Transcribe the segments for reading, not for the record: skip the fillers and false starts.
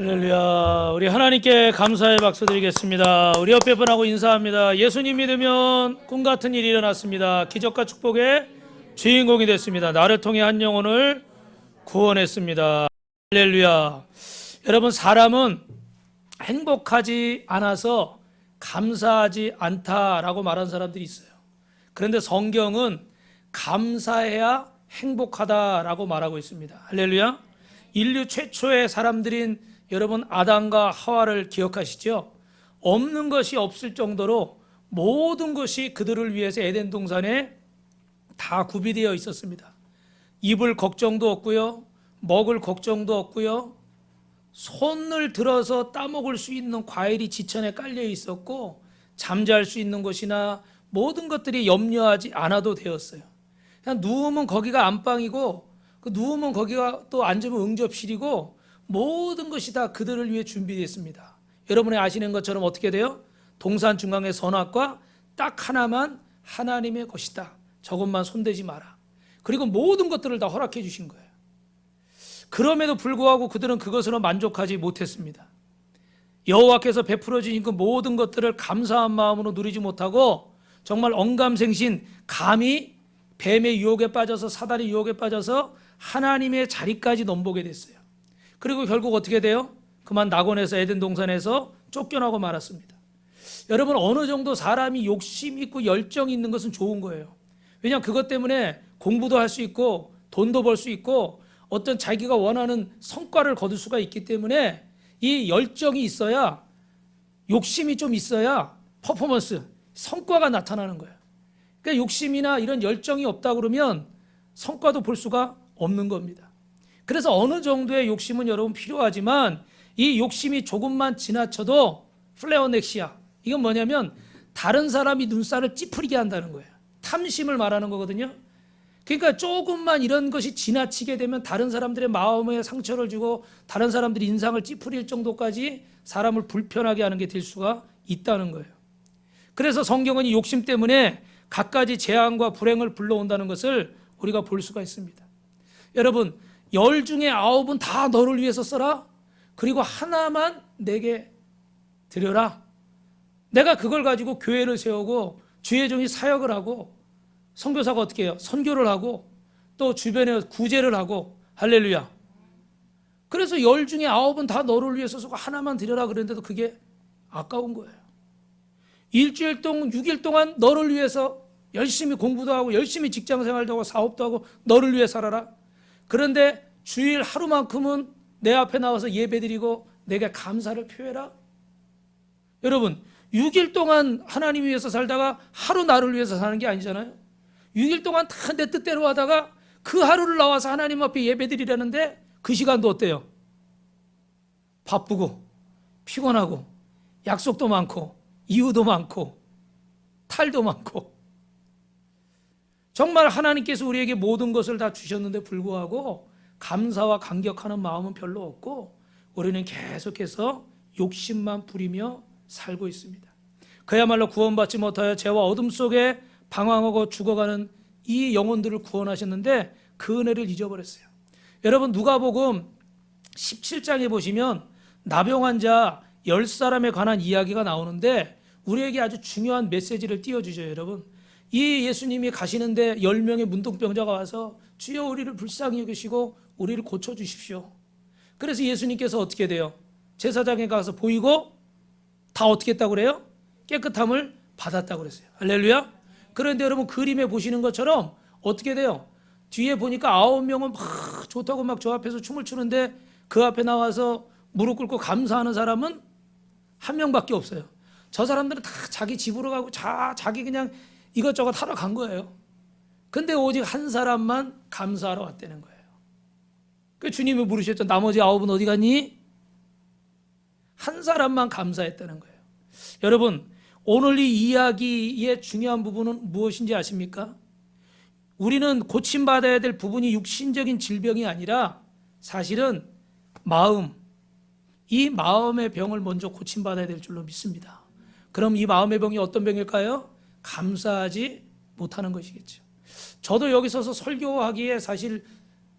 할렐루야. 우리 하나님께 감사의 박수 드리겠습니다. 우리 옆에 분하고 인사합니다. 예수님 믿으면 꿈같은 일이 일어났습니다. 기적과 축복의 주인공이 됐습니다. 나를 통해 한 영혼을 구원했습니다. 할렐루야. 여러분, 사람은 행복하지 않아서 감사하지 않다라고 말하는 사람들이 있어요. 그런데 성경은 감사해야 행복하다라고 말하고 있습니다. 할렐루야. 인류 최초의 사람들인 여러분 아담과 하와를 기억하시죠? 없는 것이 없을 정도로 모든 것이 그들을 위해서 에덴 동산에 다 구비되어 있었습니다. 입을 걱정도 없고요, 먹을 걱정도 없고요, 손을 들어서 따먹을 수 있는 과일이 지천에 깔려 있었고, 잠잘 수 있는 곳이나 모든 것들이 염려하지 않아도 되었어요. 그냥 누우면 거기가 안방이고, 그 누우면 거기가 또 앉으면 응접실이고, 모든 것이 다 그들을 위해 준비되었습니다. 여러분이 아시는 것처럼 어떻게 돼요? 동산 중앙의 선악과 딱 하나만 하나님의 것이다. 저것만 손대지 마라. 그리고 모든 것들을 다 허락해 주신 거예요. 그럼에도 불구하고 그들은 그것으로 만족하지 못했습니다. 여호와께서 베풀어 주신 그 모든 것들을 감사한 마음으로 누리지 못하고 정말 언감생신 감히 뱀의 유혹에 빠져서, 사단의 유혹에 빠져서 하나님의 자리까지 넘보게 됐어요. 그리고 결국 어떻게 돼요? 그만 낙원에서, 에덴 동산에서 쫓겨나고 말았습니다. 여러분, 어느 정도 사람이 욕심 있고 열정이 있는 것은 좋은 거예요. 왜냐하면 그것 때문에 공부도 할 수 있고 돈도 벌 수 있고 어떤 자기가 원하는 성과를 거둘 수가 있기 때문에 이 열정이 있어야, 욕심이 좀 있어야 퍼포먼스, 성과가 나타나는 거예요. 그러니까 욕심이나 이런 열정이 없다 그러면 성과도 볼 수가 없는 겁니다. 그래서 어느 정도의 욕심은 여러분 필요하지만 이 욕심이 조금만 지나쳐도 플레오넥시아, 이건 뭐냐면 다른 사람이 눈살을 찌푸리게 한다는 거예요. 탐심을 말하는 거거든요. 그러니까 조금만 이런 것이 지나치게 되면 다른 사람들의 마음에 상처를 주고 다른 사람들의 인상을 찌푸릴 정도까지 사람을 불편하게 하는 게 될 수가 있다는 거예요. 그래서 성경은 이 욕심 때문에 갖가지 재앙과 불행을 불러온다는 것을 우리가 볼 수가 있습니다. 여러분, 10 중에 9은 다 너를 위해서 써라. 그리고 하나만 내게 드려라. 내가 그걸 가지고 교회를 세우고 주의 종이 사역을 하고 선교사가 어떻게 해요? 선교를 하고 또 주변에 구제를 하고. 할렐루야. 그래서 10 중에 9은 다 너를 위해서 쓰고 하나만 드려라 그랬는데도 그게 아까운 거예요. 일주일 동안 6일 동안 너를 위해서 열심히 공부도 하고 열심히 직장생활도 하고 사업도 하고 너를 위해 살아라. 그런데 주일 하루만큼은 내 앞에 나와서 예배드리고 내게 감사를 표해라. 여러분, 6일 동안 하나님 위해서 살다가 하루 나를 위해서 사는 게 아니잖아요. 6일 동안 다 내 뜻대로 하다가 그 하루를 나와서 하나님 앞에 예배드리라는데 그 시간도 어때요? 바쁘고 피곤하고 약속도 많고 이유도 많고 탈도 많고. 정말 하나님께서 우리에게 모든 것을 다 주셨는데 불구하고 감사와 감격하는 마음은 별로 없고 우리는 계속해서 욕심만 부리며 살고 있습니다. 그야말로 구원받지 못하여 죄와 어둠 속에 방황하고 죽어가는 이 영혼들을 구원하셨는데 그 은혜를 잊어버렸어요. 여러분, 누가복음 17장에 보시면 나병 환자 10사람에 관한 이야기가 나오는데 우리에게 아주 중요한 메시지를 띄워주죠. 여러분, 이 예수님이 가시는데 10명의 문둥병자가 와서 주여 우리를 불쌍히 여기시고 우리를 고쳐주십시오. 그래서 예수님께서 어떻게 돼요? 제사장에 가서 보이고 다 어떻게 했다고 그래요? 깨끗함을 받았다고 그랬어요. 할렐루야. 그런데 여러분, 그림에 보시는 것처럼 어떻게 돼요? 뒤에 보니까 9명은 막 좋다고 막 저 앞에서 춤을 추는데 그 앞에 나와서 무릎 꿇고 감사하는 사람은 한 명밖에 없어요. 저 사람들은 다 자기 집으로 가고 자기 그냥 이것저것 하러 간 거예요. 근데 오직 한 사람만 감사하러 왔다는 거예요. 그 주님이 물으셨죠. 나머지 9은 어디 갔니? 한 사람만 감사했다는 거예요. 여러분, 오늘 이 이야기의 중요한 부분은 무엇인지 아십니까? 우리는 고침받아야 될 부분이 육신적인 질병이 아니라 사실은 마음, 이 마음의 병을 먼저 고침받아야 될 줄로 믿습니다. 그럼 이 마음의 병이 어떤 병일까요? 감사하지 못하는 것이겠죠. 저도 여기 서서 설교하기에 사실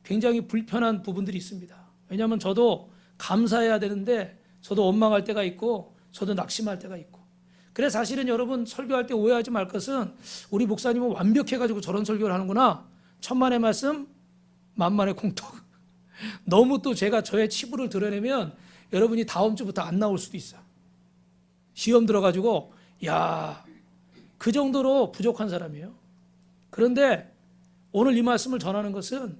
굉장히 불편한 부분들이 있습니다. 왜냐하면 저도 감사해야 되는데 저도 원망할 때가 있고 저도 낙심할 때가 있고. 그래서 사실은 여러분 설교할 때 오해하지 말 것은 우리 목사님은 완벽해가지고 저런 설교를 하는구나. 천만의 말씀 만만의 공통. 너무 또 제가 저의 치부를 드러내면 여러분이 다음 주부터 안 나올 수도 있어요. 시험 들어가지고 야, 그 정도로 부족한 사람이에요. 그런데 오늘 이 말씀을 전하는 것은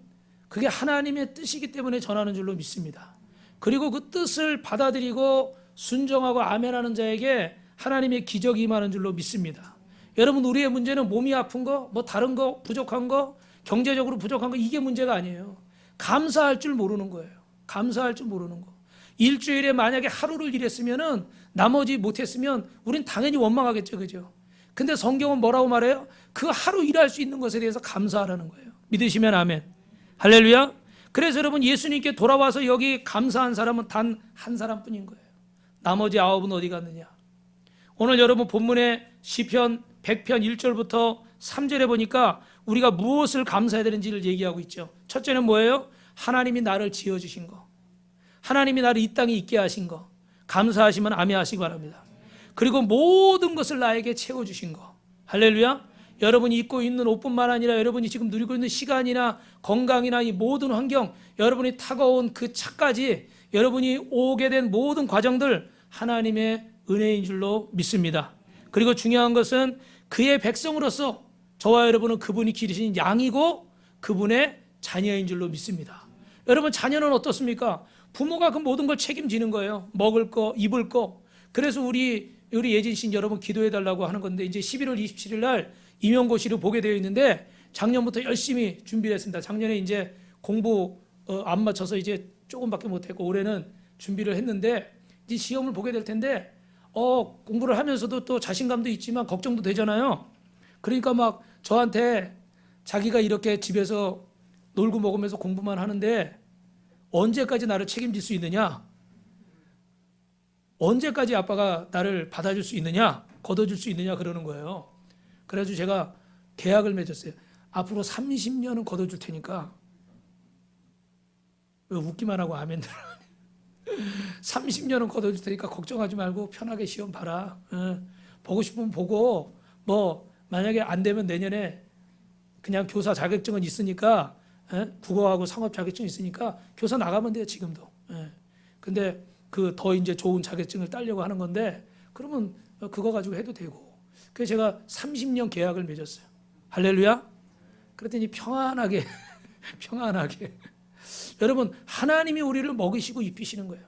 그게 하나님의 뜻이기 때문에 전하는 줄로 믿습니다. 그리고 그 뜻을 받아들이고 순종하고 아멘하는 자에게 하나님의 기적이 임하는 줄로 믿습니다. 여러분, 우리의 문제는 몸이 아픈 거, 뭐 다른 거, 부족한 거, 경제적으로 부족한 거, 이게 문제가 아니에요. 감사할 줄 모르는 거예요. 감사할 줄 모르는 거. 일주일에 만약에 하루를 일했으면은 나머지 못했으면 우린 당연히 원망하겠죠, 그죠? 근데 성경은 뭐라고 말해요? 그 하루 일할 수 있는 것에 대해서 감사하라는 거예요. 믿으시면 아멘. 할렐루야. 그래서 여러분, 예수님께 돌아와서 여기 감사한 사람은 단 한 사람뿐인 거예요. 나머지 9은 어디 갔느냐? 오늘 여러분 본문의 시편 100편 1절부터 3절에 보니까 우리가 무엇을 감사해야 되는지를 얘기하고 있죠. 첫째는 뭐예요? 하나님이 나를 지어주신 거, 하나님이 나를 이 땅에 있게 하신 거, 감사하시면 아멘하시기 바랍니다. 그리고 모든 것을 나에게 채워주신 거, 할렐루야. 여러분이 입고 있는 옷뿐만 아니라 여러분이 지금 누리고 있는 시간이나 건강이나 이 모든 환경, 여러분이 타고 온 그 차까지, 여러분이 오게 된 모든 과정들 하나님의 은혜인 줄로 믿습니다. 그리고 중요한 것은 그의 백성으로서 저와 여러분은 그분이 기르신 양이고 그분의 자녀인 줄로 믿습니다. 여러분, 자녀는 어떻습니까? 부모가 그 모든 걸 책임지는 거예요. 먹을 거, 입을 거. 그래서 우리 예진 씨 여러분 기도해 달라고 하는 건데, 이제 11월 27일 날 임용고시를 보게 되어 있는데 작년부터 열심히 준비를 했습니다. 작년에 이제 공부 안 맞춰서 이제 조금밖에 못했고 올해는 준비를 했는데 이제 시험을 보게 될 텐데 공부를 하면서도 또 자신감도 있지만 걱정도 되잖아요. 그러니까 막 저한테 자기가 이렇게 집에서 놀고 먹으면서 공부만 하는데 언제까지 나를 책임질 수 있느냐? 언제까지 아빠가 나를 받아줄 수 있느냐? 걷어줄 수 있느냐? 그러는 거예요. 그래가지고 제가 계약을 맺었어요. 앞으로 30년은 걷어줄 테니까. 왜 웃기만 하고 아멘 들어. 30년은 걷어줄 테니까 걱정하지 말고 편하게 시험 봐라. 보고 싶으면 보고, 뭐 만약에 안 되면 내년에 그냥 교사 자격증은 있으니까, 국어하고 상업 자격증 있으니까 교사 나가면 돼요, 지금도. 근데 그 더 이제 좋은 자격증을 따려고 하는 건데, 그러면 그거 가지고 해도 되고. 그래서 제가 30년 계약을 맺었어요. 할렐루야. 그랬더니 평안하게 평안하게. 여러분, 하나님이 우리를 먹이시고 입히시는 거예요.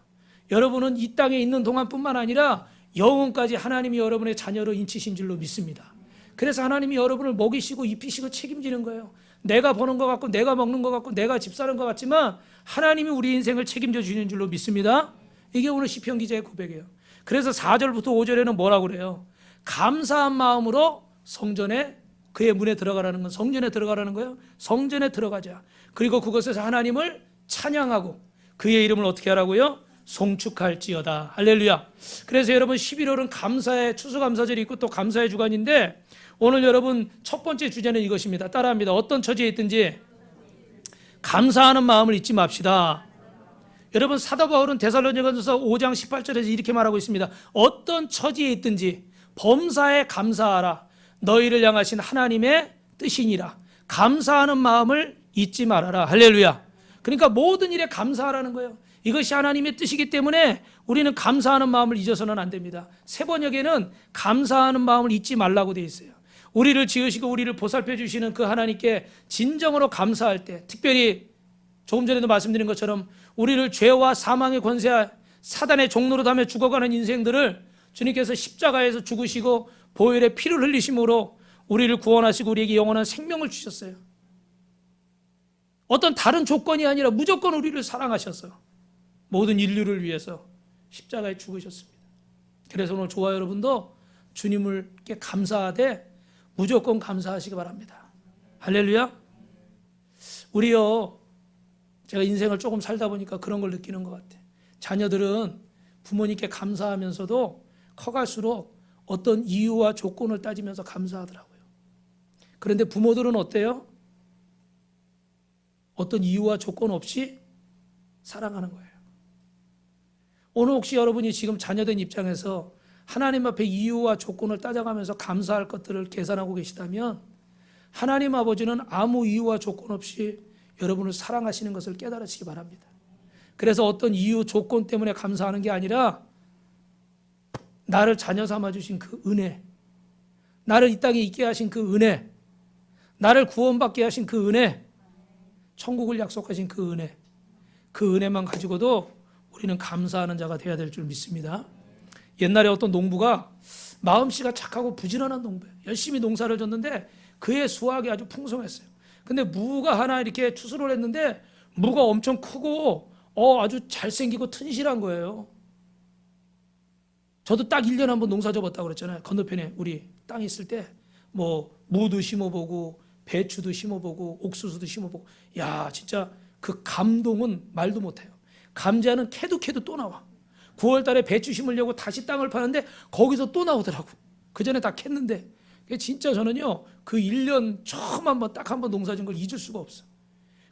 여러분은 이 땅에 있는 동안뿐만 아니라 영원까지 하나님이 여러분의 자녀로 인치신 줄로 믿습니다. 그래서 하나님이 여러분을 먹이시고 입히시고 책임지는 거예요. 내가 버는 것 같고 내가 먹는 것 같고 내가 집 사는 것 같지만 하나님이 우리 인생을 책임져 주시는 줄로 믿습니다. 이게 오늘 시편 기자의 고백이에요. 그래서 4절부터 5절에는 뭐라고 그래요? 감사한 마음으로 성전에, 그의 문에 들어가라는 건 성전에 들어가라는 거예요. 성전에 들어가자. 그리고 그곳에서 하나님을 찬양하고 그의 이름을 어떻게 하라고요? 송축할지어다. 할렐루야. 그래서 여러분 11월은 감사의 추수감사절이 있고 또 감사의 주간인데, 오늘 여러분 첫 번째 주제는 이것입니다. 따라합니다. 어떤 처지에 있든지 감사하는 마음을 잊지 맙시다. 여러분, 사도 바울은 데살로니가전서 5장 18절에서 이렇게 말하고 있습니다. 어떤 처지에 있든지 범사에 감사하라. 너희를 향하신 하나님의 뜻이니라. 감사하는 마음을 잊지 말아라. 할렐루야. 그러니까 모든 일에 감사하라는 거예요. 이것이 하나님의 뜻이기 때문에 우리는 감사하는 마음을 잊어서는 안 됩니다. 세번역에는 감사하는 마음을 잊지 말라고 되어 있어요. 우리를 지으시고 우리를 보살펴 주시는 그 하나님께 진정으로 감사할 때, 특별히 조금 전에도 말씀드린 것처럼 우리를 죄와 사망의 권세, 사단의 종로로 담에 죽어가는 인생들을 주님께서 십자가에서 죽으시고 보혈의 피를 흘리심으로 우리를 구원하시고 우리에게 영원한 생명을 주셨어요. 어떤 다른 조건이 아니라 무조건 우리를 사랑하셔서 모든 인류를 위해서 십자가에 죽으셨습니다. 그래서 오늘 저와 여러분도 주님께 감사하되 무조건 감사하시기 바랍니다. 할렐루야. 우리요, 제가 인생을 조금 살다 보니까 그런 걸 느끼는 것 같아요. 자녀들은 부모님께 감사하면서도 커갈수록 어떤 이유와 조건을 따지면서 감사하더라고요. 그런데 부모들은 어때요? 어떤 이유와 조건 없이 사랑하는 거예요. 오늘 혹시 여러분이 지금 자녀된 입장에서 하나님 앞에 이유와 조건을 따져가면서 감사할 것들을 계산하고 계시다면 하나님 아버지는 아무 이유와 조건 없이 여러분을 사랑하시는 것을 깨달으시기 바랍니다. 그래서 어떤 이유, 조건 때문에 감사하는 게 아니라 나를 자녀 삼아주신 그 은혜, 나를 이 땅에 있게 하신 그 은혜, 나를 구원받게 하신 그 은혜, 천국을 약속하신 그 은혜, 그 은혜만 가지고도 우리는 감사하는 자가 되어야 될 줄 믿습니다. 옛날에 어떤 농부가 마음씨가 착하고 부지런한 농부예요. 열심히 농사를 졌는데 그의 수확이 아주 풍성했어요. 근데 무가 하나 이렇게 추수를 했는데 무가 엄청 크고 아주 잘생기고 튼실한 거예요. 저도 딱 1년에 한 번 농사 접었다고 그랬잖아요. 건너편에 우리 땅 있을 때 뭐 무도 심어보고 배추도 심어보고 옥수수도 심어보고, 야 진짜 그 감동은 말도 못해요. 감자는 캐도 또 나와. 9월 달에 배추 심으려고 다시 땅을 파는데 거기서 또 나오더라고. 그 전에 다 캤는데. 진짜 저는요 그 1년 처음 딱 한 번 농사 진 걸 잊을 수가 없어.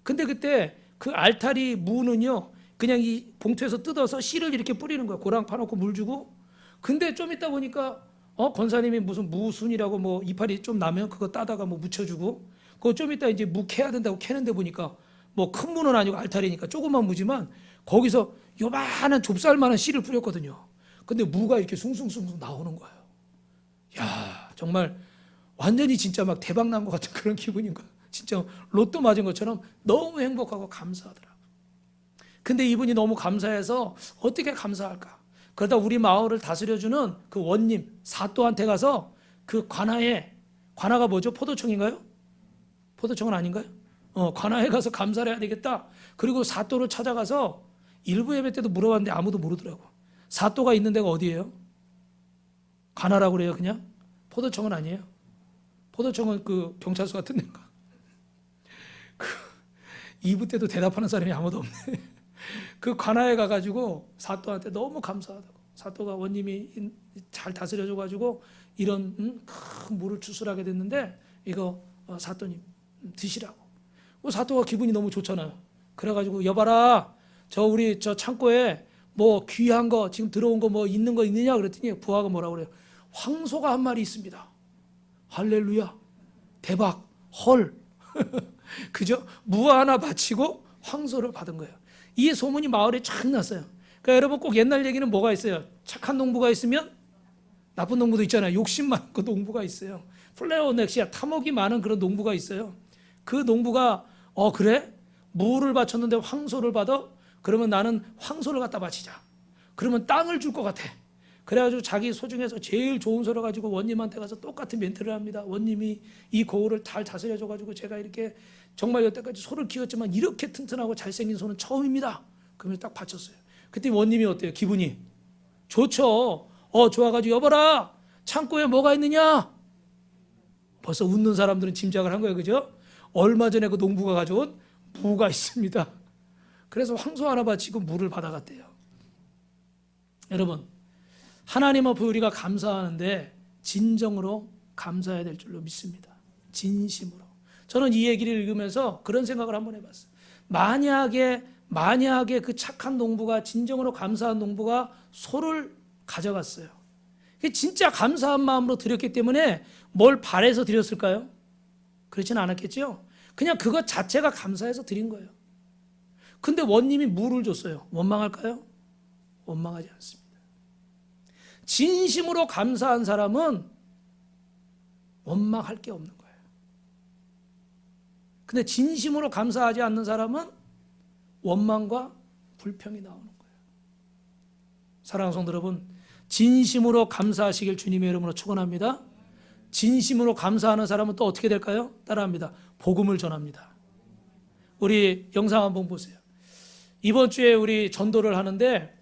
근데 그때 그 알타리 무는요 그냥 이 봉투에서 뜯어서 씨를 이렇게 뿌리는 거야. 고랑 파놓고 물 주고. 근데 좀 있다 보니까 권사님이 무슨 무순이라고 뭐 이파리 좀 나면 그거 따다가 뭐 묻혀주고, 그거 좀 있다 이제 무 캐야 된다고 캐는데 보니까 뭐 큰 무는 아니고 알타리니까 조그만 무지만 거기서 요만한 좁쌀만한 씨를 뿌렸거든요. 근데 무가 이렇게 숭숭숭숭 나오는 거예요. 야 정말 완전히 진짜 막 대박 난 것 같은 그런 기분인 거예요. 진짜 로또 맞은 것처럼 너무 행복하고 감사하더라고요. 근데 이분이 너무 감사해서 어떻게 감사할까? 그러다 우리 마을을 다스려주는 그 원님 사또한테 가서 그 관아가 뭐죠? 포도청인가요? 포도청은 아닌가요? 관아에 가서 감사를 해야 되겠다. 그리고 사또를 찾아가서 일부 예배 때도 물어봤는데 아무도 모르더라고. 사또가 있는 데가 어디예요? 관아라고 그래요 그냥? 포도청은 아니에요. 포도청은 그 경찰서 같은 데인가? 2부 때도 대답하는 사람이 아무도 없네. 그 관아에 가가지고 사또한테 너무 감사하다고. 사또가 원님이 잘 다스려줘가지고 이런 큰 물을 추출하게 됐는데 이거 사또님 드시라고. 사또가 기분이 너무 좋잖아요. 그래가지고 여봐라 우리 창고에 뭐 귀한 거 지금 들어온 거 뭐 있는 거 있느냐 그랬더니 부하가 뭐라고 그래요? 황소가 한 마리 있습니다. 할렐루야 대박 헐 그죠? 무 하나 바치고 황소를 받은 거예요. 이 소문이 마을에 쫙 났어요. 그러니까 여러분 꼭 옛날 얘기는 뭐가 있어요? 착한 농부가 있으면 나쁜 농부도 있잖아요. 욕심 많은 농부가 있어요. 플레오넥시아 탐욕이 많은 그런 농부가 있어요. 그 농부가 그래? 무를 바쳤는데 황소를 받아? 그러면 나는 황소를 갖다 바치자. 그러면 땅을 줄 것 같아. 그래가지고 자기 소중해서 제일 좋은 소를 가지고 원님한테 가서 똑같은 멘트를 합니다. 원님이 이 고을을 잘 다스려줘가지고 제가 이렇게 정말 여태까지 소를 키웠지만 이렇게 튼튼하고 잘생긴 소는 처음입니다. 그러면 딱 바쳤어요. 그때 원님이 어때요? 기분이 좋죠. 좋아가지고 여봐라 창고에 뭐가 있느냐? 벌써 웃는 사람들은 짐작을 한 거예요. 그죠? 얼마 전에 그 농부가 가져온 무가 있습니다. 그래서 황소 하나 바치고 무를 받아갔대요. 여러분 하나님 앞에 우리가 감사하는데 진정으로 감사해야 될 줄로 믿습니다. 진심으로. 저는 이 얘기를 읽으면서 그런 생각을 한번 해봤어요. 만약에 그 착한 농부가 진정으로 감사한 농부가 소를 가져갔어요. 진짜 감사한 마음으로 드렸기 때문에 뭘 바래서 드렸을까요? 그렇지는 않았겠죠. 그냥 그것 자체가 감사해서 드린 거예요. 근데 원님이 무를 줬어요. 원망할까요? 원망하지 않습니다. 진심으로 감사한 사람은 원망할 게 없는 거예요. 근데 진심으로 감사하지 않는 사람은 원망과 불평이 나오는 거예요. 사랑하는 성도 여러분, 진심으로 감사하시길 주님의 이름으로 축원합니다. 진심으로 감사하는 사람은 또 어떻게 될까요? 따라합니다. 복음을 전합니다. 우리 영상 한번 보세요. 이번 주에 우리 전도를 하는데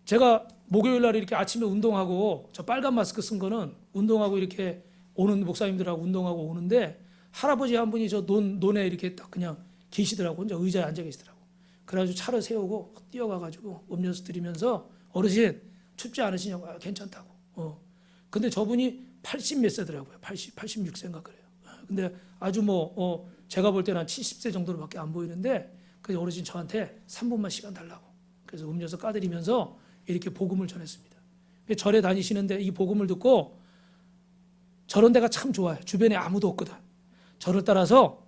제가 목요일 날 이렇게 아침에 운동하고 저 빨간 마스크 쓴 거는 운동하고 이렇게 오는 목사님들하고 운동하고 오는데 할아버지 한 분이 저 논에 이렇게 딱 그냥 계시더라고. 혼자 의자에 앉아 계시더라고. 그래가지고 차를 세우고 뛰어가가지고 음료수 드리면서 어르신 춥지 않으시냐고. 괜찮다고. 근데 저분이 80 몇 세더라고요. 86세인가 그래요. 근데 아주 제가 볼 때는 한 70세 정도로밖에 안 보이는데 그래서 어르신 저한테 3분만 시간 달라고. 그래서 음료수 까드리면서 이렇게 복음을 전했습니다. 절에 다니시는데 이 복음을 듣고 저런 데가 참 좋아요. 주변에 아무도 없거든. 저를 따라서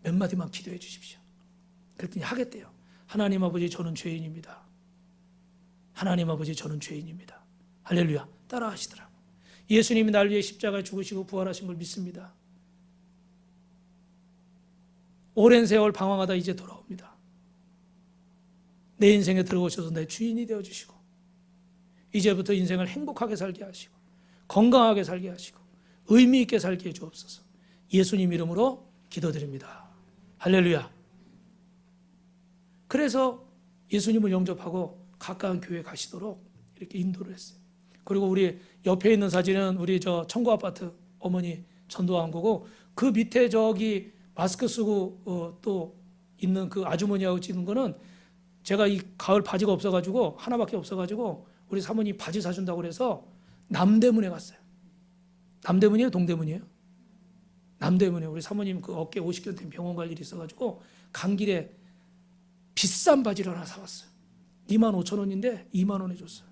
몇 마디만 기도해 주십시오. 그랬더니 하겠대요. 하나님 아버지, 저는 죄인입니다. 하나님 아버지, 저는 죄인입니다. 할렐루야. 따라 하시더라고. 예수님이 날 위해 십자가에 죽으시고 부활하신 걸 믿습니다. 오랜 세월 방황하다 이제 돌아옵니다. 내 인생에 들어오셔서 내 주인이 되어주시고 이제부터 인생을 행복하게 살게 하시고 건강하게 살게 하시고 의미 있게 살게 해주옵소서. 예수님 이름으로 기도드립니다. 할렐루야. 그래서 예수님을 영접하고 가까운 교회에 가시도록 이렇게 인도를 했어요. 그리고 우리 옆에 있는 사진은 우리 저 청구 아파트 어머니 전도한 거고, 그 밑에 저기 마스크 쓰고 또 있는 그 아주머니하고 찍은 거는 제가 이 가을 바지가 없어가지고 하나밖에 없어가지고 우리 사모님 바지 사준다고 그래서 남대문에 갔어요. 남대문이에요? 동대문이에요? 남대문에 우리 사모님 그 어깨 50견 된 병원 갈 일이 있어가지고 간 길에 비싼 바지를 하나 사왔어요. 25,000원인데 2만 원에 줬어요.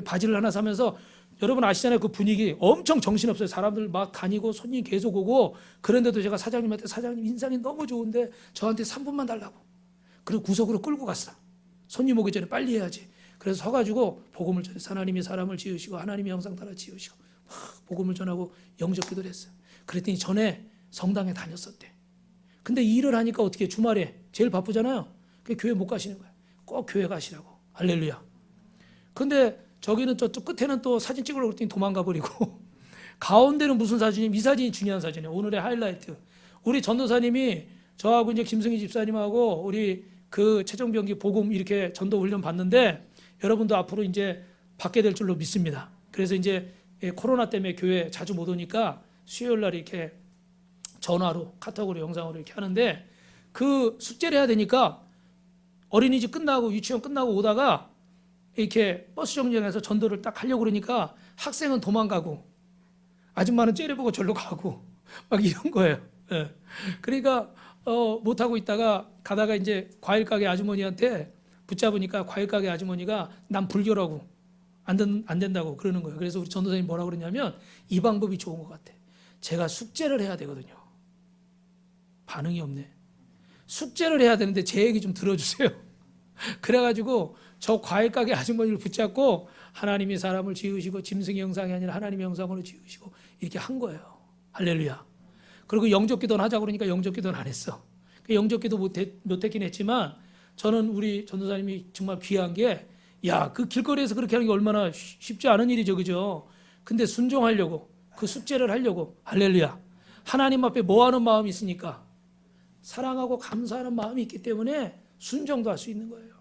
바지를 하나 사면서 여러분 아시잖아요. 그 분위기 엄청 정신없어요. 사람들 막 다니고 손님 계속 오고, 그런데도 제가 사장님한테 사장님 인상이 너무 좋은데 저한테 3분만 달라고. 그리고 구석으로 끌고 갔어. 손님 오기 전에 빨리 해야지. 그래서 서가지고 복음을 전해서 하나님이 사람을 지으시고 하나님의 형상 따라 지으시고 막 복음을 전하고 영접 기도를 했어요. 그랬더니 전에 성당에 다녔었대. 근데 일을 하니까 어떻게 주말에 제일 바쁘잖아요. 그 교회 못 가시는 거예요. 꼭 교회 가시라고. 할렐루야. 근데 저기는 저쪽 끝에는 또 사진 찍으려고 그랬더니 도망가 버리고 가운데는 무슨 사진이면 이 사진이 중요한 사진이에요. 오늘의 하이라이트. 우리 전도사님이 저하고 이제 김승희 집사님하고 우리 그 최정병기 복음 이렇게 전도 훈련 받는데 여러분도 앞으로 이제 받게 될 줄로 믿습니다. 그래서 이제 코로나 때문에 교회 자주 못 오니까 수요일 날 이렇게 전화로 카톡으로 영상으로 이렇게 하는데, 그 숙제를 해야 되니까 어린이집 끝나고 유치원 끝나고 오다가 이렇게 버스 정류장에서 전도를 딱 하려고 그러니까 학생은 도망가고 아줌마는 째려보고 절로 가고 막 이런 거예요. 예. 그러니까 못하고 있다가 가다가 이제 과일 가게 아주머니한테 붙잡으니까 과일 가게 아주머니가 난 불교라고 안 된다고 그러는 거예요. 그래서 우리 전도사님 뭐라고 그러냐면 이 방법이 좋은 것 같아. 제가 숙제를 해야 되거든요. 반응이 없네. 숙제를 해야 되는데 제 얘기 좀 들어주세요. 그래가지고 저 과일 가게 아주머니를 붙잡고 하나님이 사람을 지으시고 짐승의 형상이 아니라 하나님의 형상으로 지으시고 이렇게 한 거예요. 할렐루야. 그리고 영접기도는 하자고 그러니까 영접기도는 안 했어. 영접기도 못했긴 했지만 저는 우리 전도사님이 정말 귀한 게, 야, 그 길거리에서 그렇게 하는 게 얼마나 쉽지 않은 일이죠, 그죠? 근데 순종하려고, 그 숙제를 하려고. 할렐루야. 하나님 앞에 뭐하는 마음이 있으니까, 사랑하고 감사하는 마음이 있기 때문에 순종도 할 수 있는 거예요.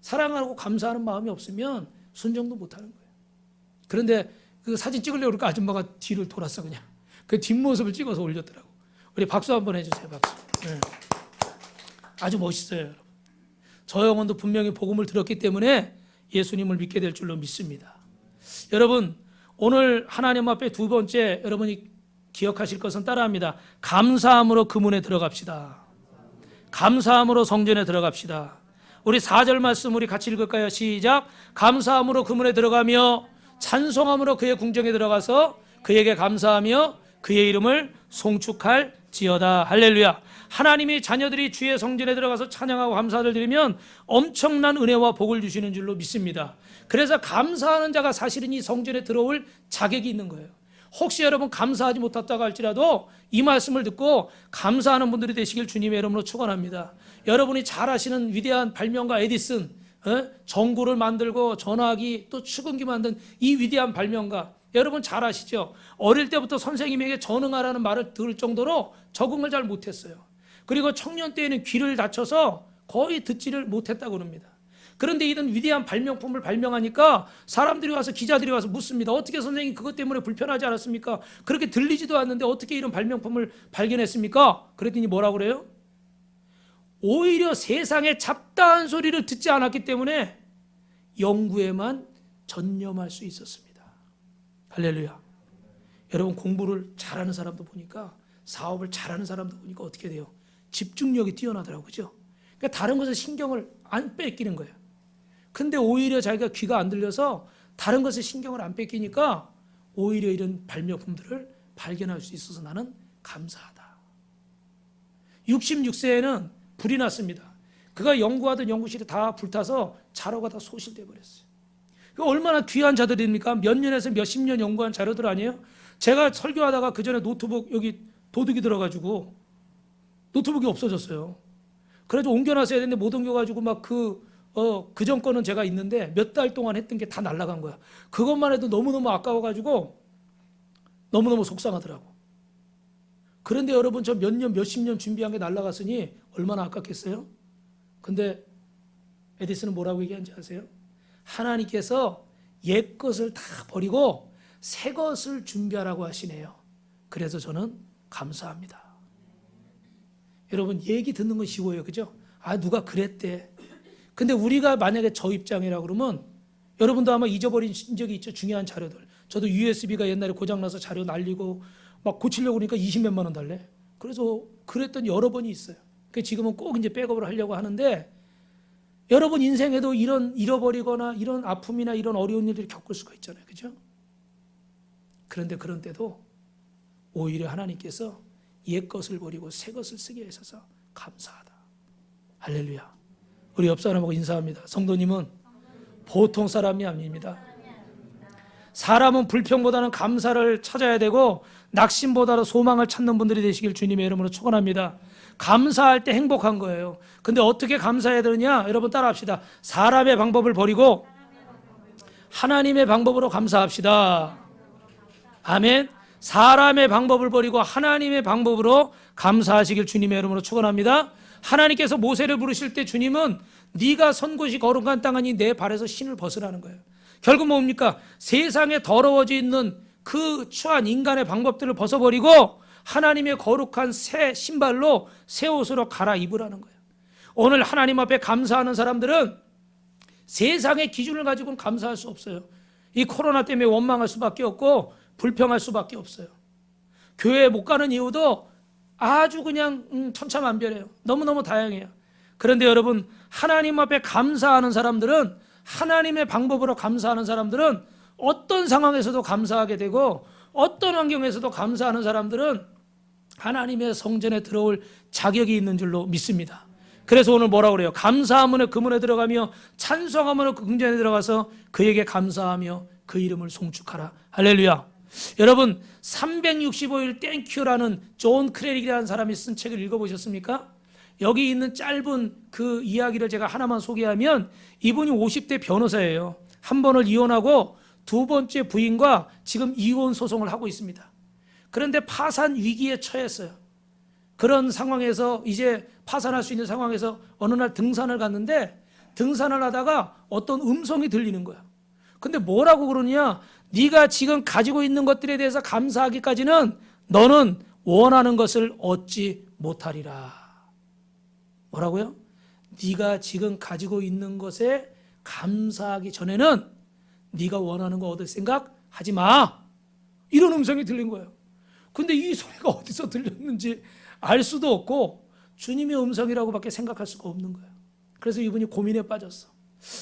사랑하고 감사하는 마음이 없으면 순종도 못하는 거예요. 그런데 그 사진 찍으려고 그러니까 아줌마가 뒤를 돌았어. 그냥 그 뒷모습을 찍어서 올렸더라고. 우리 박수 한번 해주세요. 박수. 네. 아주 멋있어요, 여러분. 저 영혼도 분명히 복음을 들었기 때문에 예수님을 믿게 될 줄로 믿습니다. 여러분, 오늘 하나님 앞에 두 번째 여러분이 기억하실 것은 따라합니다. 감사함으로 그 문에 들어갑시다. 감사함으로 성전에 들어갑시다. 우리 4절 말씀 우리 같이 읽을까요? 시작. 감사함으로 그 문에 들어가며 찬송함으로 그의 궁정에 들어가서 그에게 감사하며 그의 이름을 송축할지어다. 할렐루야. 하나님이 자녀들이 주의 성전에 들어가서 찬양하고 감사를 드리면 엄청난 은혜와 복을 주시는 줄로 믿습니다. 그래서 감사하는 자가 사실은 이 성전에 들어올 자격이 있는 거예요. 혹시 여러분 감사하지 못했다고 할지라도 이 말씀을 듣고 감사하는 분들이 되시길 주님의 이름으로 축원합니다. 여러분이 잘 아시는 위대한 발명가 에디슨, 전구를 만들고 전화기 또 축음기 만든 이 위대한 발명가, 여러분 잘 아시죠? 어릴 때부터 선생님에게 전응하라는 말을 들을 정도로 적응을 잘 못했어요. 그리고 청년 때에는 귀를 다쳐서 거의 듣지를 못했다고 합니다. 그런데 이런 위대한 발명품을 발명하니까 사람들이 와서, 기자들이 와서 묻습니다. 어떻게 선생님 그것 때문에 불편하지 않았습니까? 그렇게 들리지도 않는데 어떻게 이런 발명품을 발견했습니까? 그랬더니 뭐라고 그래요? 오히려 세상의 잡다한 소리를 듣지 않았기 때문에 연구에만 전념할 수 있었습니다. 할렐루야. 여러분, 공부를 잘하는 사람도 보니까, 사업을 잘하는 사람도 보니까 어떻게 돼요? 집중력이 뛰어나더라고요. 그죠? 그러니까 다른 것에 신경을 안 뺏기는 거예요. 근데 오히려 자기가 귀가 안 들려서 다른 것에 신경을 안 뺏기니까 오히려 이런 발명품들을 발견할 수 있어서 나는 감사하다. 66세에는 불이 났습니다. 그가 연구하던 연구실이 다 불타서 자료가 다 소실돼 버렸어요. 얼마나 귀한 자들입니까? 몇 년에서 몇십 년 연구한 자료들 아니에요? 제가 설교하다가 그 전에 노트북 여기 도둑이 들어가지고 노트북이 없어졌어요. 그래서 옮겨놨어야 되는데 못 옮겨가지고 막 그 전 거는 제가 있는데 몇 달 동안 했던 게 다 날아간 거야. 그것만 해도 너무너무 아까워가지고 너무너무 속상하더라고. 그런데 여러분 저 몇 년, 몇십 년 준비한 게 날아갔으니 얼마나 아깝겠어요? 근데 에디슨은 뭐라고 얘기하는지 아세요? 하나님께서 옛 것을 다 버리고 새 것을 준비하라고 하시네요. 그래서 저는 감사합니다. 여러분 얘기 듣는 건 쉬워요. 그죠? 아 누가 그랬대. 근데 우리가 만약에 저 입장이라 그러면 여러분도 아마 잊어버린 적이 있죠. 중요한 자료들. 저도 USB가 옛날에 고장나서 자료 날리고 막 고치려고 그러니까 20몇만 원 달래. 그래서 그랬던 여러 번이 있어요. 지금은 꼭 이제 백업을 하려고 하는데 여러분 인생에도 이런 잃어버리거나 이런 아픔이나 이런 어려운 일들을 겪을 수가 있잖아요. 그죠? 그런데 그런 때도 오히려 하나님께서 옛 것을 버리고 새 것을 쓰게 하셔서 감사하다. 할렐루야. 우리 옆 사람하고 인사합니다. 성도님은 보통 사람이 아닙니다. 사람은 불평보다는 감사를 찾아야 되고 낙심보다도 소망을 찾는 분들이 되시길 주님의 이름으로 축원합니다. 감사할 때 행복한 거예요. 근데 어떻게 감사해야 되느냐? 여러분 따라합시다. 사람의 방법을 버리고 하나님의 방법으로 감사합시다. 아멘. 사람의 방법을 버리고 하나님의 방법으로 감사하시길 주님의 이름으로 축원합니다. 하나님께서 모세를 부르실 때 주님은 네가 선 곳이 거룩한 땅이니 내 발에서 신을 벗으라는 거예요. 결국 뭡니까? 세상에 더러워져 있는 그 추한 인간의 방법들을 벗어버리고 하나님의 거룩한 새 신발로 새 옷으로 갈아입으라는 거예요. 오늘 하나님 앞에 감사하는 사람들은 세상의 기준을 가지고는 감사할 수 없어요. 이 코로나 때문에 원망할 수밖에 없고 불평할 수밖에 없어요. 교회에 못 가는 이유도 아주 그냥 천차만별이에요. 너무너무 다양해요. 그런데 여러분 하나님 앞에 감사하는 사람들은 하나님의 방법으로 감사하는 사람들은 어떤 상황에서도 감사하게 되고 어떤 환경에서도 감사하는 사람들은 하나님의 성전에 들어올 자격이 있는 줄로 믿습니다. 그래서 오늘 뭐라고 그래요? 감사하면 그 문에 들어가며 찬송하면 그 궁전에 들어가서 그에게 감사하며 그 이름을 송축하라. 할렐루야. 여러분 365일 땡큐라는 존 크레릭이라는 사람이 쓴 책을 읽어보셨습니까? 여기 있는 짧은 그 이야기를 제가 하나만 소개하면 이분이 50대 변호사예요. 한 번을 이혼하고 두 번째 부인과 지금 이혼 소송을 하고 있습니다. 그런데 파산 위기에 처했어요. 그런 상황에서 이제 파산할 수 있는 상황에서 어느 날 등산을 갔는데 등산을 하다가 어떤 음성이 들리는 거야. 근데 뭐라고 그러냐? 네가 지금 가지고 있는 것들에 대해서 감사하기까지는 너는 원하는 것을 얻지 못하리라. 뭐라고요? 네가 지금 가지고 있는 것에 감사하기 전에는 네가 원하는 거 얻을 생각 하지 마. 이런 음성이 들린 거예요. 근데 이 소리가 어디서 들렸는지 알 수도 없고 주님의 음성이라고밖에 생각할 수가 없는 거예요. 그래서 이분이 고민에 빠졌어.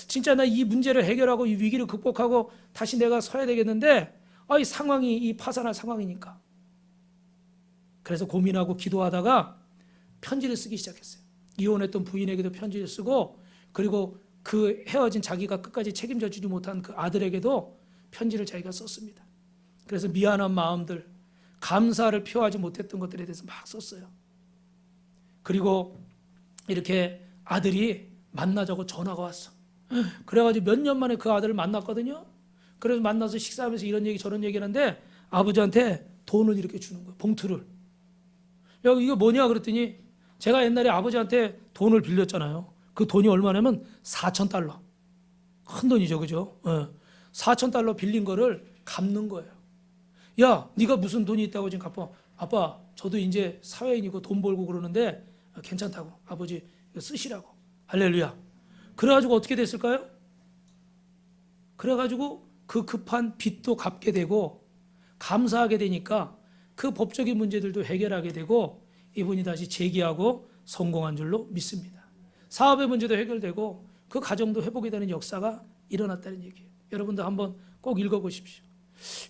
진짜 나 이 문제를 해결하고 이 위기를 극복하고 다시 내가 서야 되겠는데 이 상황이 이 파산할 상황이니까. 그래서 고민하고 기도하다가 편지를 쓰기 시작했어요. 이혼했던 부인에게도 편지를 쓰고 그리고 그 헤어진 자기가 끝까지 책임져 주지 못한 그 아들에게도 편지를 자기가 썼습니다. 그래서 미안한 마음들, 감사를 표하지 못했던 것들에 대해서 막 썼어요. 그리고 이렇게 아들이 만나자고 전화가 왔어. 그래가지고 몇 년 만에 그 아들을 만났거든요. 그래서 만나서 식사하면서 이런 얘기 저런 얘기 하는데 아버지한테 돈을 이렇게 주는 거예요. 봉투를. 야 이거 뭐냐 그랬더니 제가 옛날에 아버지한테 돈을 빌렸잖아요. 그 돈이 얼마냐면 4,000달러. 큰 돈이죠. 그죠? 4,000달러 빌린 거를 갚는 거예요. 야 네가 무슨 돈이 있다고 지금 갚아. 아빠 저도 이제 사회인이고 돈 벌고 그러는데 괜찮다고. 아버지 이거 쓰시라고. 할렐루야. 그래가지고 어떻게 됐을까요? 그래가지고 그 급한 빚도 갚게 되고 감사하게 되니까 그 법적인 문제들도 해결하게 되고 이분이 다시 재기하고 성공한 줄로 믿습니다. 사업의 문제도 해결되고 그 가정도 회복이 되는 역사가 일어났다는 얘기예요. 여러분도 한번 꼭 읽어보십시오.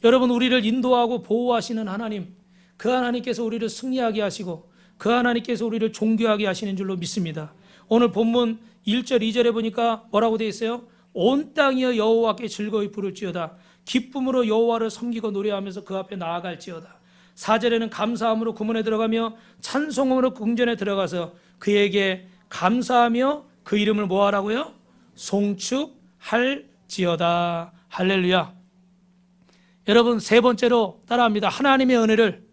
여러분, 우리를 인도하고 보호하시는 하나님, 그 하나님께서 우리를 승리하게 하시고 그 하나님께서 우리를 존귀하게 하시는 줄로 믿습니다. 오늘 본문 1절 2절에 보니까 뭐라고 되어 있어요? 온 땅이여 여호와께 즐거이 부를지어다. 기쁨으로 여호와를 섬기고 노래하면서 그 앞에 나아갈지어다. 4절에는 감사함으로 구문에 들어가며 찬송음으로 궁전에 들어가서 그에게 감사하며 그 이름을 뭐하라고요? 송축할지어다. 할렐루야. 여러분, 세 번째로 따라합니다. 하나님의 은혜를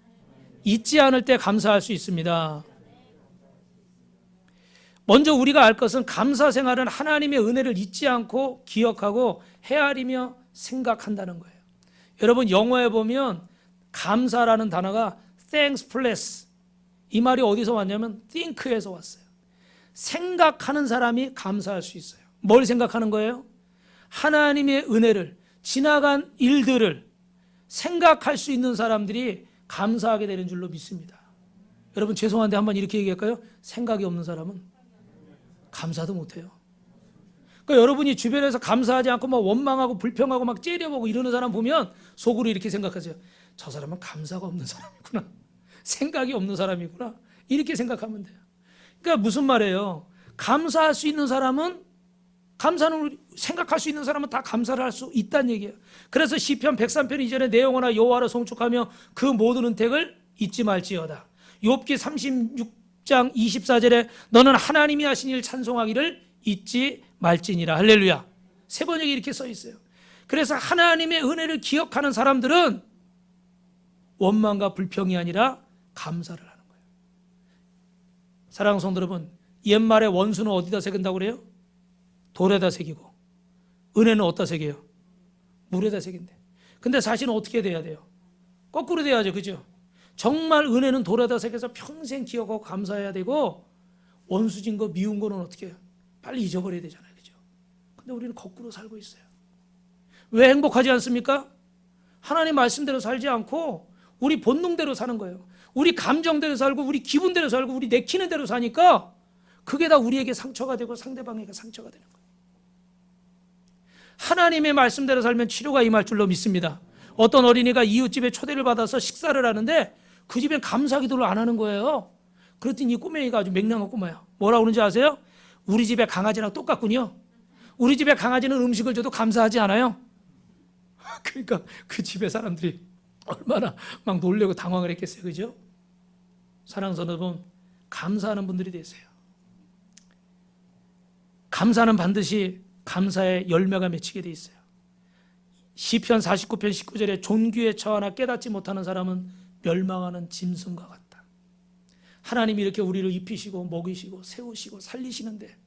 잊지 않을 때 감사할 수 있습니다. 먼저 우리가 알 것은 감사 생활은 하나님의 은혜를 잊지 않고 기억하고 헤아리며 생각한다는 거예요. 여러분, 영어에 보면 감사라는 단어가 thanks plus, 이 말이 어디서 왔냐면 think에서 왔어요. 생각하는 사람이 감사할 수 있어요. 뭘 생각하는 거예요? 하나님의 은혜를, 지나간 일들을 생각할 수 있는 사람들이 감사하게 되는 줄로 믿습니다. 여러분, 죄송한데 한번 이렇게 얘기할까요? 생각이 없는 사람은 감사도 못해요. 그러니까 여러분이 주변에서 감사하지 않고 막 원망하고 불평하고 막 째려보고 이러는 사람 보면 속으로 이렇게 생각하세요. 저 사람은 감사가 없는 사람이구나. 생각이 없는 사람이구나. 이렇게 생각하면 돼요. 그러니까 무슨 말이에요? 감사할 수 있는 사람은, 감사는 생각할 수 있는 사람은 다 감사를 할 수 있다는 얘기예요. 그래서 시편 103편 이전에 내 영혼아 여호와를 송축하며 그 모든 은택을 잊지 말지어다. 욥기 36장 24절에 너는 하나님이 하신 일 찬송하기를 잊지 말지니라. 할렐루야. 세 번역이 이렇게 써 있어요. 그래서 하나님의 은혜를 기억하는 사람들은 원망과 불평이 아니라 감사를 하는 거예요. 사랑하는 성도 여러분, 옛말에 원수는 어디다 새긴다고 그래요? 돌에다 새기고, 은혜는 어디다 새겨요? 물에다 새긴대. 근데 사실은 어떻게 돼야 돼요? 거꾸로 돼야죠, 그죠? 정말 은혜는 돌에다 새겨서 평생 기억하고 감사해야 되고, 원수진 거 미운 거는 어떻게 해요? 빨리 잊어버려야 되잖아요, 그죠? 근데 우리는 거꾸로 살고 있어요. 왜 행복하지 않습니까? 하나님 말씀대로 살지 않고 우리 본능대로 사는 거예요. 우리 감정대로 살고 우리 기분대로 살고 우리 내키는 대로 사니까 그게 다 우리에게 상처가 되고 상대방에게 상처가 되는 거예요. 하나님의 말씀대로 살면 치료가 임할 줄로 믿습니다. 어떤 어린이가 이웃집에 초대를 받아서 식사를 하는데 그 집엔 감사 기도를 안 하는 거예요. 그랬더니 이 꼬맹이가 아주 맹랑한 꼬마야. 뭐라고 그러는지 아세요? 우리 집에 강아지랑 똑같군요. 우리 집에 강아지는 음식을 줘도 감사하지 않아요. 그러니까 그 집에 사람들이 얼마나 막 놀래고 당황을 했겠어요, 그죠? 사랑하는 여러분, 감사하는 분들이 되세요. 감사는 반드시 감사의 열매가 맺히게 돼 있어요. 시편 49편 19절에 존귀에 처하나 깨닫지 못하는 사람은 멸망하는 짐승과 같다. 하나님이 이렇게 우리를 입히시고 먹이시고 세우시고 살리시는데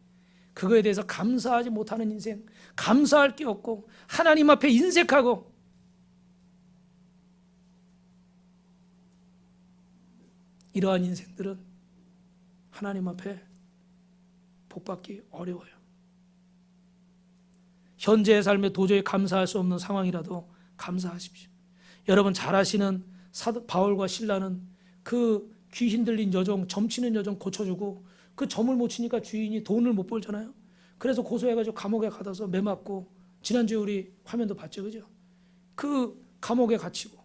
그거에 대해서 감사하지 못하는 인생, 감사할 게 없고 하나님 앞에 인색하고 이러한 인생들은 하나님 앞에 복받기 어려워요. 현재의 삶에 도저히 감사할 수 없는 상황이라도 감사하십시오. 여러분 잘 아시는 사도 바울과 실라는 그 귀 흔들린 여종, 점치는 여종 고쳐주고 그 점을 못 치니까 주인이 돈을 못 벌잖아요. 그래서 고소해가지고 감옥에 가둬서 매맞고, 지난주에 우리 화면도 봤죠, 그죠? 그 감옥에 갇히고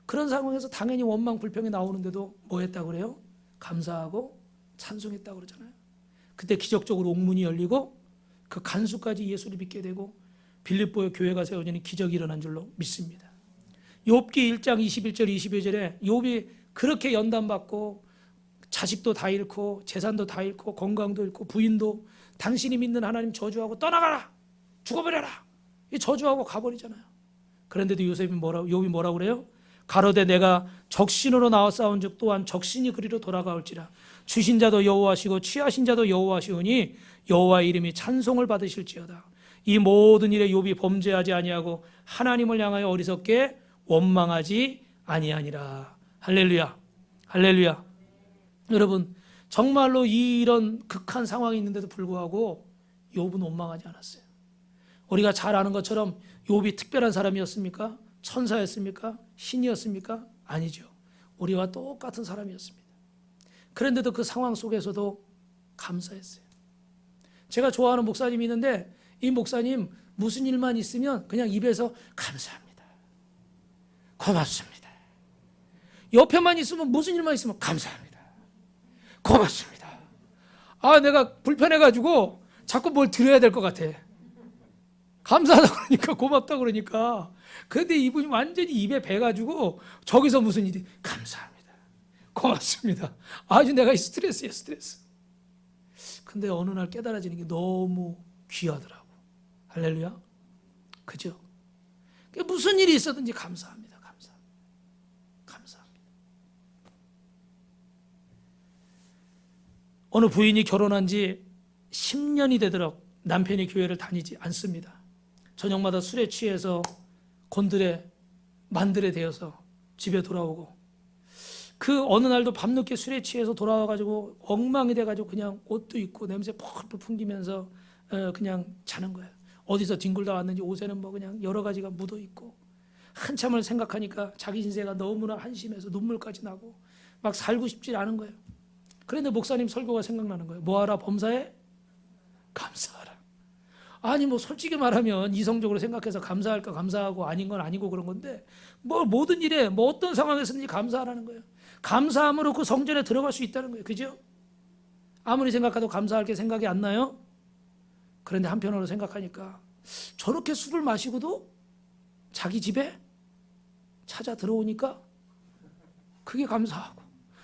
그런 상황에서 당연히 원망 불평이 나오는데도 뭐 했다고 그래요? 감사하고 찬송했다고 그러잖아요. 그때 기적적으로 옥문이 열리고 그 간수까지 예수를 믿게 되고 빌립보의 교회가 세워지는 기적이 일어난 줄로 믿습니다. 욥기 1장 21절 22절에 욥이 그렇게 연단받고 자식도 다 잃고 재산도 다 잃고 건강도 잃고 부인도 당신이 믿는 하나님 저주하고 떠나가라, 죽어버려라, 이 저주하고 가버리잖아요. 그런데도 욥이 뭐라고 그래요? 가로되 내가 적신으로 나와 싸운 즉 또한 적신이 그리로 돌아가올지라. 주신 자도 여호와시고 취하신 자도 여호와시오니 여호와의 이름이 찬송을 받으실지어다. 이 모든 일에 욥이 범죄하지 아니하고 하나님을 향하여 어리석게 원망하지 아니하니라. 할렐루야, 할렐루야. 여러분 정말로 이런 극한 상황이 있는데도 불구하고 욥은 원망하지 않았어요. 우리가 잘 아는 것처럼 욥이 특별한 사람이었습니까? 천사였습니까? 신이었습니까? 아니죠. 우리와 똑같은 사람이었습니다. 그런데도 그 상황 속에서도 감사했어요. 제가 좋아하는 목사님이 있는데 이 목사님 무슨 일만 있으면 그냥 입에서 감사합니다, 고맙습니다. 옆에만 있으면 무슨 일만 있으면 감사합니다, 고맙습니다. 내가 불편해가지고 자꾸 뭘 드려야 될 것 같아. 감사하다 그러니까, 고맙다 그러니까. 그런데 이분이 완전히 입에 배가지고 저기서 무슨 일이 감사합니다, 고맙습니다. 아주 내가 스트레스야, 스트레스. 근데 어느 날 깨달아지는 게 너무 귀하더라고. 할렐루야. 그죠? 무슨 일이 있었든지 감사합니다, 감사합니다. 어느 부인이 결혼한 지 10년이 되도록 남편이 교회를 다니지 않습니다. 저녁마다 술에 취해서 곤드레 만들에 되어서 집에 돌아오고, 그 어느 날도 밤늦게 술에 취해서 돌아와가지고 엉망이 돼가지고 그냥 옷도 입고 냄새 펄펄 풍기면서 그냥 자는 거예요. 어디서 뒹굴다 왔는지 옷에는 뭐 그냥 여러 가지가 묻어 있고, 한참을 생각하니까 자기 인생가 너무나 한심해서 눈물까지 나고 막 살고 싶지 않은 거예요. 그런데 목사님 설교가 생각나는 거예요. 뭐하라? 범사에 감사하라. 아니 뭐 솔직히 말하면 이성적으로 생각해서 감사할까 감사하고 아닌 건 아니고 그런 건데, 뭐 모든 일에 뭐 어떤 상황에서든지 감사하라는 거예요. 감사함으로 그 성전에 들어갈 수 있다는 거예요. 그죠? 아무리 생각해도 감사할 게 생각이 안 나요? 그런데 한편으로 생각하니까 저렇게 술을 마시고도 자기 집에 찾아 들어오니까 그게 감사하고.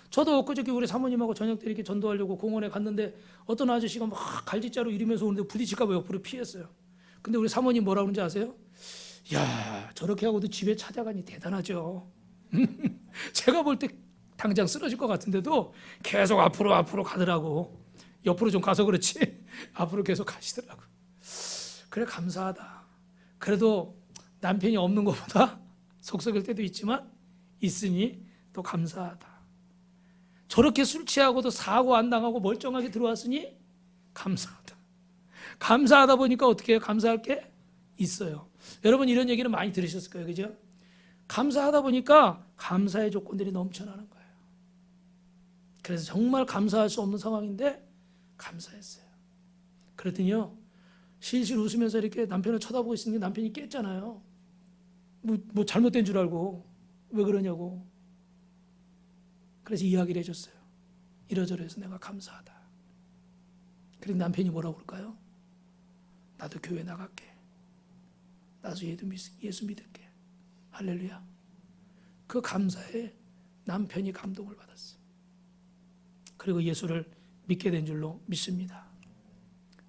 저도 엊그저께 우리 사모님하고 저녁 때 이렇게 전도하려고 공원에 갔는데 어떤 아저씨가 막 갈짓자로 이러면서 오는데 부딪힐까 봐 옆으로 피했어요. 근데 우리 사모님 뭐라 그런지 아세요? 야, 저렇게 하고도 집에 찾아가니 대단하죠. 제가 볼 때 당장 쓰러질 것 같은데도 계속 앞으로 가더라고. 옆으로 좀 가서 그렇지 앞으로 계속 가시더라고. 그래, 감사하다. 그래도 남편이 없는 것보다 속썩일 때도 있지만 있으니 또 감사하다. 저렇게 술 취하고도 사고 안 당하고 멀쩡하게 들어왔으니 감사하다. 감사하다 보니까 어떻게 해요? 감사할 게 있어요. 여러분 이런 얘기는 많이 들으셨을 거예요. 그죠? 감사하다 보니까 감사의 조건들이 넘쳐나는 거예요. 그래서 정말 감사할 수 없는 상황인데 감사했어요. 그랬더니요, 실실 웃으면서 이렇게 남편을 쳐다보고 있으니 남편이 깼잖아요. 뭐 잘못된 줄 알고 왜 그러냐고. 그래서 이야기를 해줬어요. 이러저러해서 내가 감사하다. 그런데 남편이 뭐라고 그럴까요? 나도 교회 나갈게. 나도 예수 믿을게. 할렐루야. 그 감사에 남편이 감동을 받았어요. 그리고 예수를 믿게 된 줄로 믿습니다.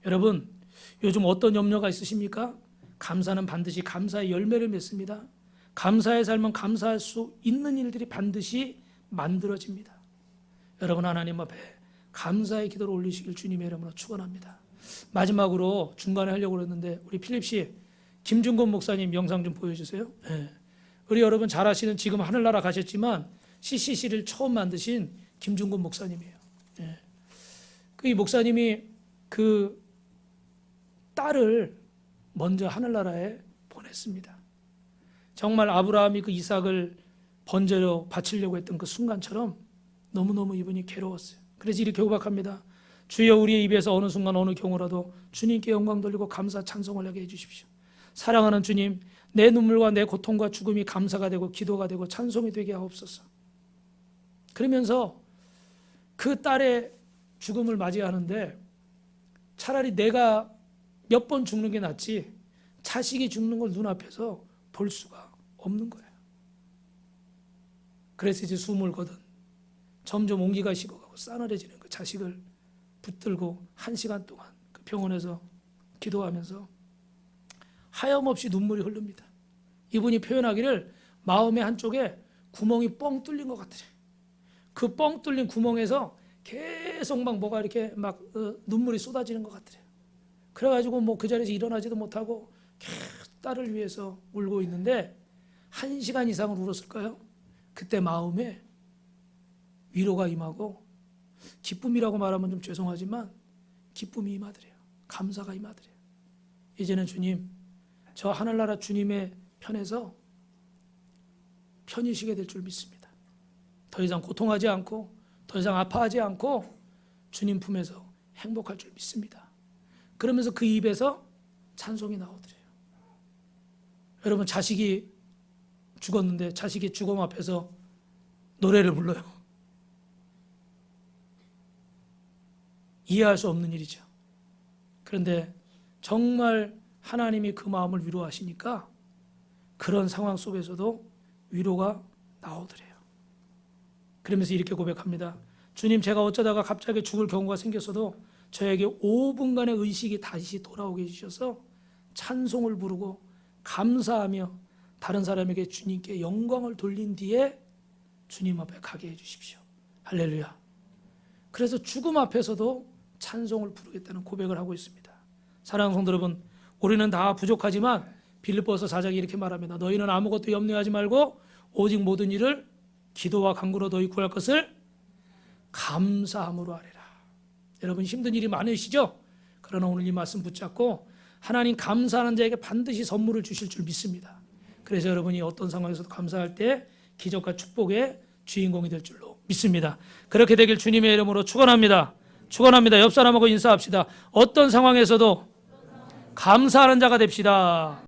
여러분, 요즘 어떤 염려가 있으십니까? 감사는 반드시 감사의 열매를 맺습니다. 감사의 삶은 감사할 수 있는 일들이 반드시 만들어집니다. 여러분, 하나님 앞에 감사의 기도를 올리시길 주님의 이름으로 축원합니다. 마지막으로 중간에 하려고 그랬는데 우리 필립씨 김준건 목사님 영상 좀 보여주세요. 네. 우리 여러분 잘 아시는, 지금 하늘나라 가셨지만 CCC를 처음 만드신 김준건 목사님이에요. 네. 이 목사님이 그 딸을 먼저 하늘나라에 보냈습니다. 정말 아브라함이 그 이삭을 번제로 바치려고 했던 그 순간처럼 너무너무 이분이 괴로웠어요. 그래서 이렇게 고백합니다. 주여, 우리의 입에서 어느 순간 어느 경우라도 주님께 영광 돌리고 감사 찬송을 하게 해주십시오. 사랑하는 주님, 내 눈물과 내 고통과 죽음이 감사가 되고 기도가 되고 찬송이 되게 하옵소서. 그러면서 그 딸의 죽음을 맞이하는데 차라리 내가 몇 번 죽는 게 낫지 자식이 죽는 걸 눈앞에서 볼 수가 없는 거예요. 그래서 이제 숨을 거둔, 점점 온기가 식어가고 싸늘해지는 그 자식을 붙들고 1시간 동안 그 병원에서 기도하면서 하염없이 눈물이 흐릅니다. 이분이 표현하기를 마음의 한쪽에 구멍이 뻥 뚫린 것 같으래. 그 뻥 뚫린 구멍에서 계속 막 뭐가 이렇게 막 눈물이 쏟아지는 것 같으래요. 그래가지고 뭐 그 자리에서 일어나지도 못하고 계속 딸을 위해서 울고 있는데 1시간 이상을 울었을까요? 그때 마음에 위로가 임하고, 기쁨이라고 말하면 좀 죄송하지만 기쁨이 임하더래요. 감사가 임하더래요. 이제는 주님, 저 하늘나라 주님의 편에서 편히 쉬게 될 줄 믿습니다. 더 이상 고통하지 않고 더 이상 아파하지 않고 주님 품에서 행복할 줄 믿습니다. 그러면서 그 입에서 찬송이 나오더래요. 여러분, 자식이 죽었는데 자식이 죽음 앞에서 노래를 불러요. 이해할 수 없는 일이죠. 그런데 정말 하나님이 그 마음을 위로하시니까 그런 상황 속에서도 위로가 나오더래요. 그러면서 이렇게 고백합니다. 주님, 제가 어쩌다가 갑자기 죽을 경우가 생겼어도 저에게 5분간의 의식이 다시 돌아오게 해주셔서 찬송을 부르고 감사하며 다른 사람에게 주님께 영광을 돌린 뒤에 주님 앞에 가게 해주십시오. 할렐루야. 그래서 죽음 앞에서도 찬송을 부르겠다는 고백을 하고 있습니다. 사랑하는 성도 여러분, 우리는 다 부족하지만 빌립보서 4장이 이렇게 말합니다. 너희는 아무것도 염려하지 말고 오직 모든 일을 기도와 간구로 너희 구할 것을 감사함으로 하리라. 여러분, 힘든 일이 많으시죠? 그러나 오늘 이 말씀 붙잡고 하나님 감사하는 자에게 반드시 선물을 주실 줄 믿습니다. 그래서 여러분이 어떤 상황에서도 감사할 때 기적과 축복의 주인공이 될 줄로 믿습니다. 그렇게 되길 주님의 이름으로 축원합니다. 축원합니다. 옆 사람하고 인사합시다. 어떤 상황에서도 감사하는 자가 됩시다.